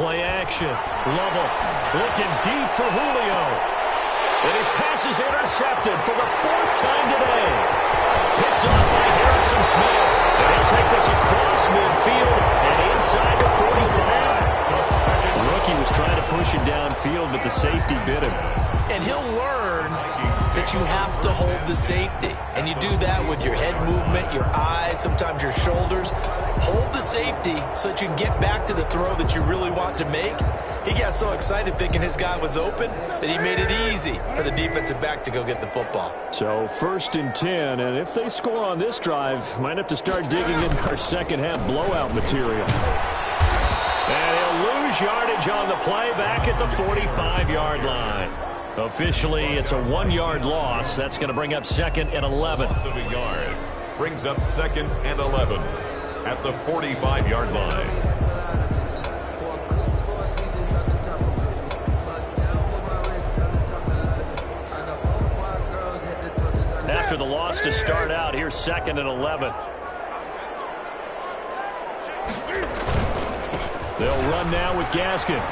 play action. Lovell looking deep for Julio. And his pass is intercepted for the 4th time today. Picked up by Harrison Smith. And he'll take this across midfield and inside the 45. The rookie was trying to push it downfield, but the safety bit him. And he'll learn that you have to hold the safety. And you do that with your head movement, your eyes, sometimes your shoulders. Hold the safety so that you can get back to the throw that you really want to make. He got so excited thinking his guy was open that he made it easy for the defensive back to go get the football. So 1st and 10, and if they score on this drive, might have to start digging in our second half blowout material. And he'll lose yardage on the play back at the 45-yard line. Officially, it's a 1-yard loss. That's going to bring up 2nd and 11. Loss of a yard brings up 2nd and 11 at the 45-yard line. After the loss to start out, here's 2nd and 11. They'll run now with Gaskin.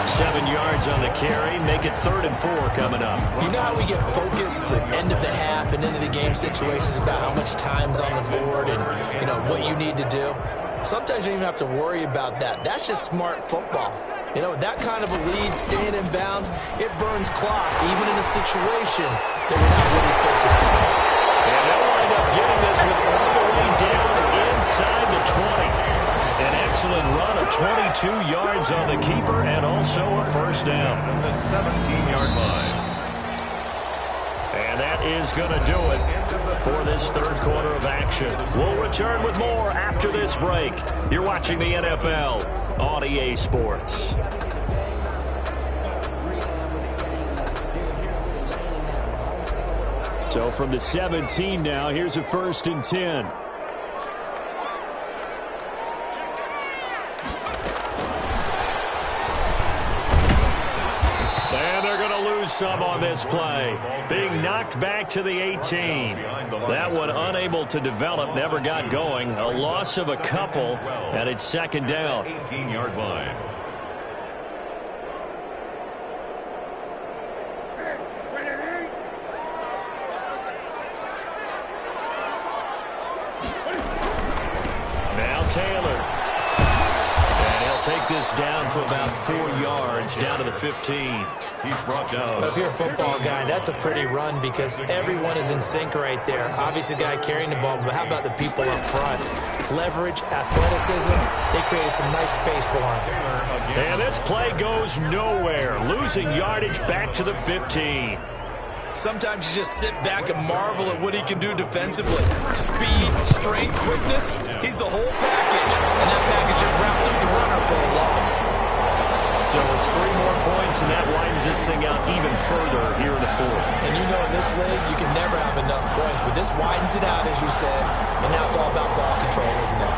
7 yards on the carry. Make it 3rd and 4 coming up. You know how we get focused to end of the half and into the game situations about how much time's on the board and, you know, what you need to do? Sometimes you don't even have to worry about that. That's just smart football. You know, that kind of a lead, staying in bounds, it burns clock, even in a situation that we're not really focused on. And they'll wind up getting this with all the way down inside the 20. An excellent run of 22 yards on the keeper and also a 1st down. At the 17-yard line. And that is going to do it for this 3rd quarter of action. We'll return with more after this break. You're watching the NFL on EA Sports. So from the 17 now, here's a 1st and 10. Some on this play. Being knocked back to the 18. That one unable to develop, never got going. A loss of a couple, and it's 2nd down. 18-yard line. Now Taylor. And he'll take this down for about 4 yards, down to the 15. He's brought down. If you're a football guy, that's a pretty run because everyone is in sync right there. Obviously, the guy carrying the ball, but how about the people up front? Leverage, athleticism, they created some nice space for him. And this play goes nowhere. Losing yardage back to the 15. Sometimes you just sit back and marvel at what he can do defensively. Speed, strength, quickness, he's the whole package. And that package just wrapped up the runner for a loss. So it's 3 more points, and that widens this thing out even further here in the 4th. And you know in this league, you can never have enough points, but this widens it out, as you said, and now it's all about ball control, isn't it?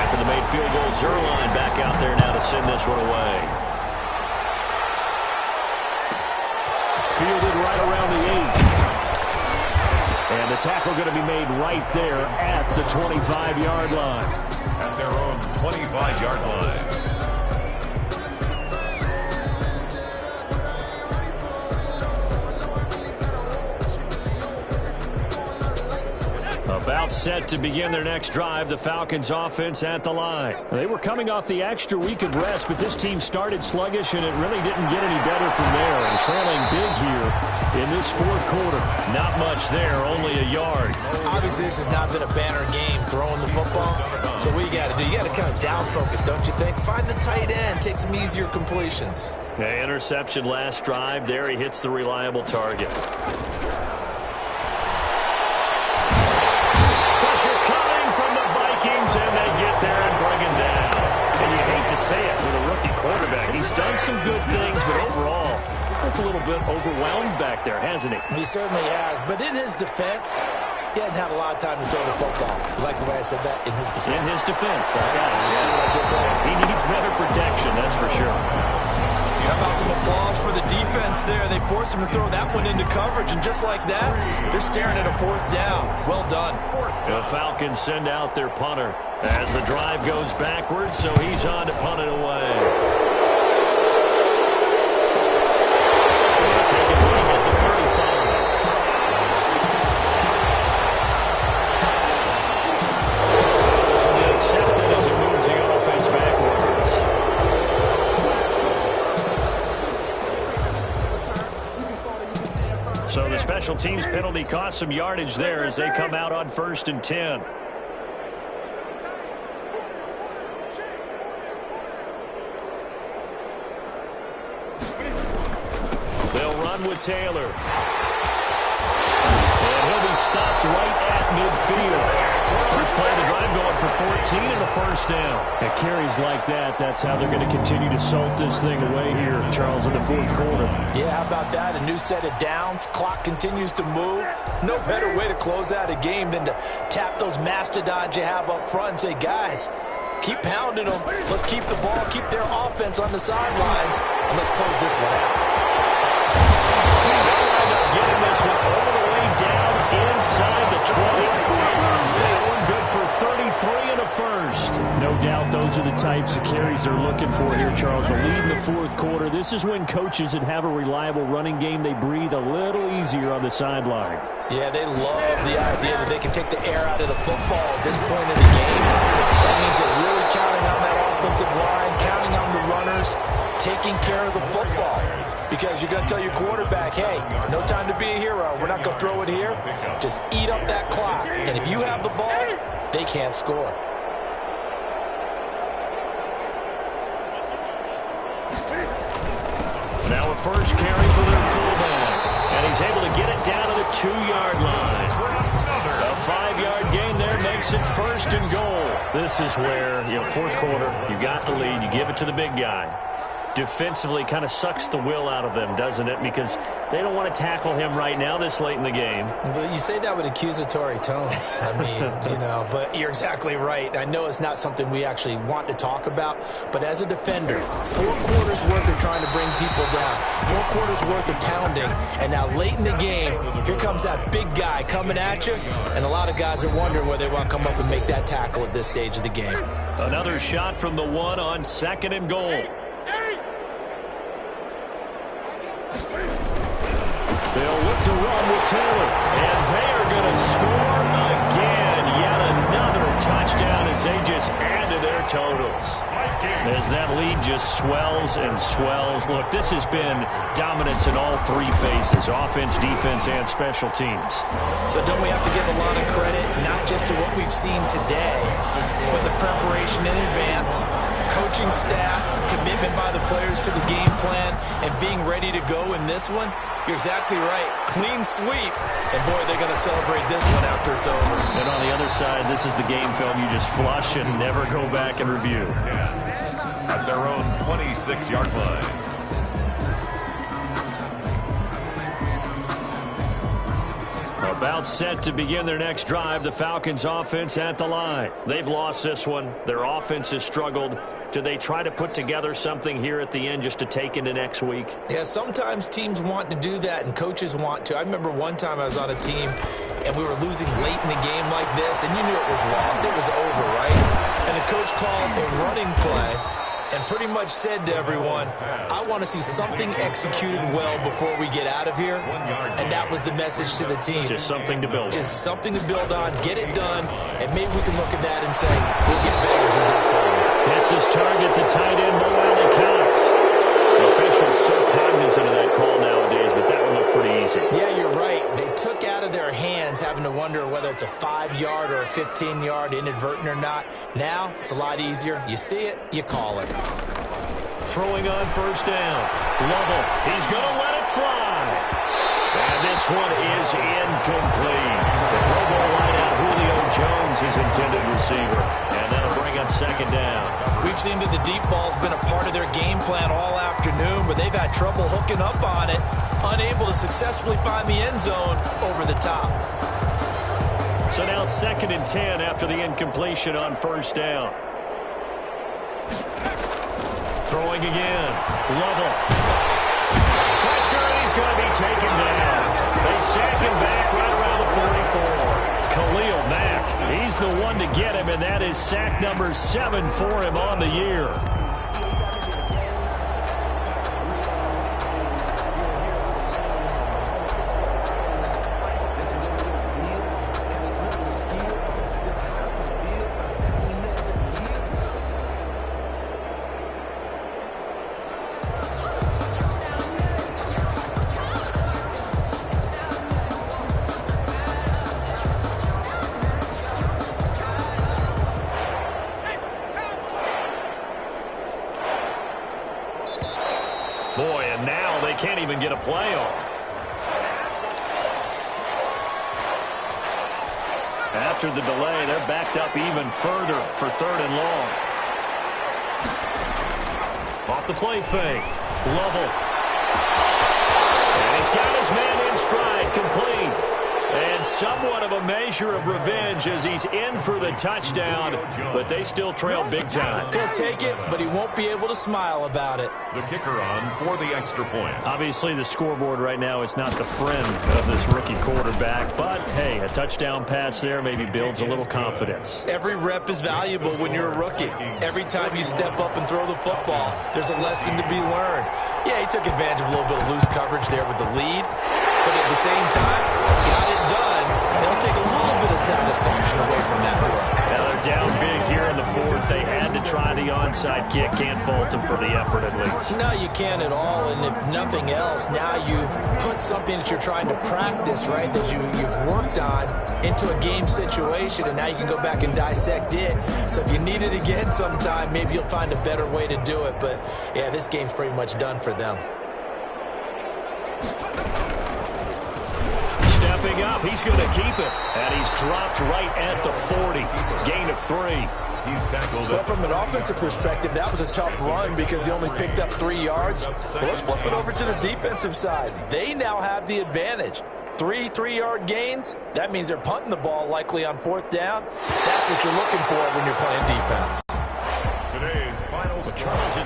After the made field goal, Zerline back out there now to send this one away. Fielded right around the 8. And the tackle going to be made right there at the 25-yard line. At their own 25-yard line. About set to begin their next drive, the Falcons offense at the line. They were coming off the extra week of rest, but this team started sluggish, and it really didn't get any better from there. And trailing big here in this 4th quarter. Not much there, only a yard. Obviously, this has not been a banner game throwing the football. So what you got to do, you got to kind of down focus, don't you think? Find the tight end, take some easier completions. Yeah, interception last drive. There he hits the reliable target. Vikings, and they get there and bring him down. And you hate to say it with a rookie quarterback. He's done some good things, but overall, a little bit overwhelmed back there, hasn't he? He certainly has. But in his defense, he hasn't had a lot of time to throw the football. You like the way I said that? In his defense. In his defense. I got it. See what I did there? He needs better protection, that's for sure. How about some applause for the defense offense there. They forced him to throw that one into coverage, and just like that, they're staring at a fourth down. Well done. The Falcons send out their punter as the drive goes backwards, so he's on to punt it away. They'll take it lead at the 35. So this will be accepted as it moves the offense backwards. So the special teams penalty cost some yardage there as they come out on 1st and 10. They'll run with Taylor. And he'll be stopped right at midfield. First play of the drive going for 14 and a first down. At carries like that, that's how they're going to continue to salt this thing away here, Charles, in the fourth quarter. Yeah, how about that? A new set of downs. Clock continues to move. No better way to close out a game than to tap those mastodons you have up front and say, guys, keep pounding them. Let's keep the ball, keep their offense on the sidelines, and let's close this one out. They'll wind up getting this one all the way down inside the 20. Good for 33 and a first. No doubt those are the types of carries they're looking for here, Charles. The lead in the fourth quarter. This is when coaches that have a reliable running game, they breathe a little easier on the sideline. Yeah, they love the idea that they can take the air out of the football at this point in the game. That means they're really counting on that offensive line, counting on the runners, taking care of the football. Because you're going to tell your quarterback, hey, no time to be a hero. We're not going to throw it here. Just eat up that clock. And if you have the ball, they can't score. Now a first carry for their fullback. And he's able to get it down to the 2-yard line. A 5-yard gain there makes it 1st and goal. This is where, fourth quarter, you got the lead. You give it to the big guy. Defensively kind of sucks the will out of them, doesn't it? Because they don't want to tackle him right now this late in the game. But you say that with accusatory tones. I mean, but you're exactly right. I know it's not something we actually want to talk about, but as a defender, 4 quarters worth of trying to bring people down, 4 quarters worth of pounding, and now late in the game, here comes that big guy coming at you, and a lot of guys are wondering whether they want to come up and make that tackle at this stage of the game. Another shot from the 1 on 2nd and goal. They'll look to run with Taylor, and they are going to score again. Yet another touchdown as they just add to their totals. As that lead just swells and swells. Look, this has been dominance in all 3 phases, offense, defense, and special teams. So don't we have to give a lot of credit, not just to what we've seen today, but the preparation in advance, coaching staff, commitment by the players to the game plan, and being ready to go in this one? You're exactly right. Clean sweep. And, boy, they're going to celebrate this one after it's over. And on the other side, this is the game film you just flush and never go back and review. At their own 26-yard line. About set to begin their next drive, the Falcons offense at the line. They've lost this one. Their offense has struggled. Do they try to put together something here at the end just to take into next week? Yeah, sometimes teams want to do that and coaches want to. I remember one time I was on a team and we were losing late in the game like this, and you knew it was lost. It was over, right? And the coach called a running play and pretty much said to everyone, I want to see something executed well before we get out of here. And that was the message to the team. Just something to build on. Just something to build on, get it done, and maybe we can look at that and say, we'll get better as we go forward. That's his target, the tight end, Mo Alley Cox. The officials so cognizant of that call nowadays, but that would look pretty easy. Yeah, you're right. They took out of their hands having to wonder whether it's a 5-yard or a 15-yard inadvertent or not. Now, it's a lot easier. You see it, you call it. Throwing on first down. Lovell, he's going to let it fly. And this one is incomplete. The Pro Bowl wideout Julio Jones is intended receiver. And that'll bring up second down. We've seen that the deep ball's been a part of their game plan all afternoon, but they've had trouble hooking up on it, unable to successfully find the end zone over the top. So now 2nd and 10 after the incompletion on first down. Throwing again. Lovell. Pressure sack him back right around the 44. Khalil Mack, he's the one to get him, and that is sack number 7 for him on the year. Boy, and now they can't even get a play off. After the delay, they're backed up even further for 3rd and long. Off the play fake. Lovell. And he's got his man in stride, complete. And somewhat of a measure of revenge as he's in for the touchdown, but they still trail big time. He'll take it, but he won't be able to smile about it. The kicker on for the extra point. Obviously, the scoreboard right now is not the friend of this rookie quarterback, but, hey, a touchdown pass there maybe builds a little confidence. Every rep is valuable when you're a rookie. Every time you step up and throw the football, there's a lesson to be learned. Yeah, he took advantage of a little bit of loose coverage there with the lead, but at the same time, got it done. They'll take a little bit of satisfaction away from that throw. Now they're down big here in the 4th. They had to try the onside kick. Can't fault them for the effort at least. No, you can't at all. And if nothing else, now you've put something that you're trying to practice, right, that you've worked on into a game situation, and now you can go back and dissect it. So if you need it again sometime, maybe you'll find a better way to do it. But, yeah, this game's pretty much done for them. Stepping up, he's going to keep it. And he's dropped right at the 40. Gain of 3. He's tackled. Well, from an offensive perspective, that was a tough run because he only picked up 3 yards. But let's flip it over to the defensive side. They now have the advantage. 3 3-yard gains, that means they're punting the ball likely on 4th down. That's what you're looking for when you're playing defense. Today's final score. Charles,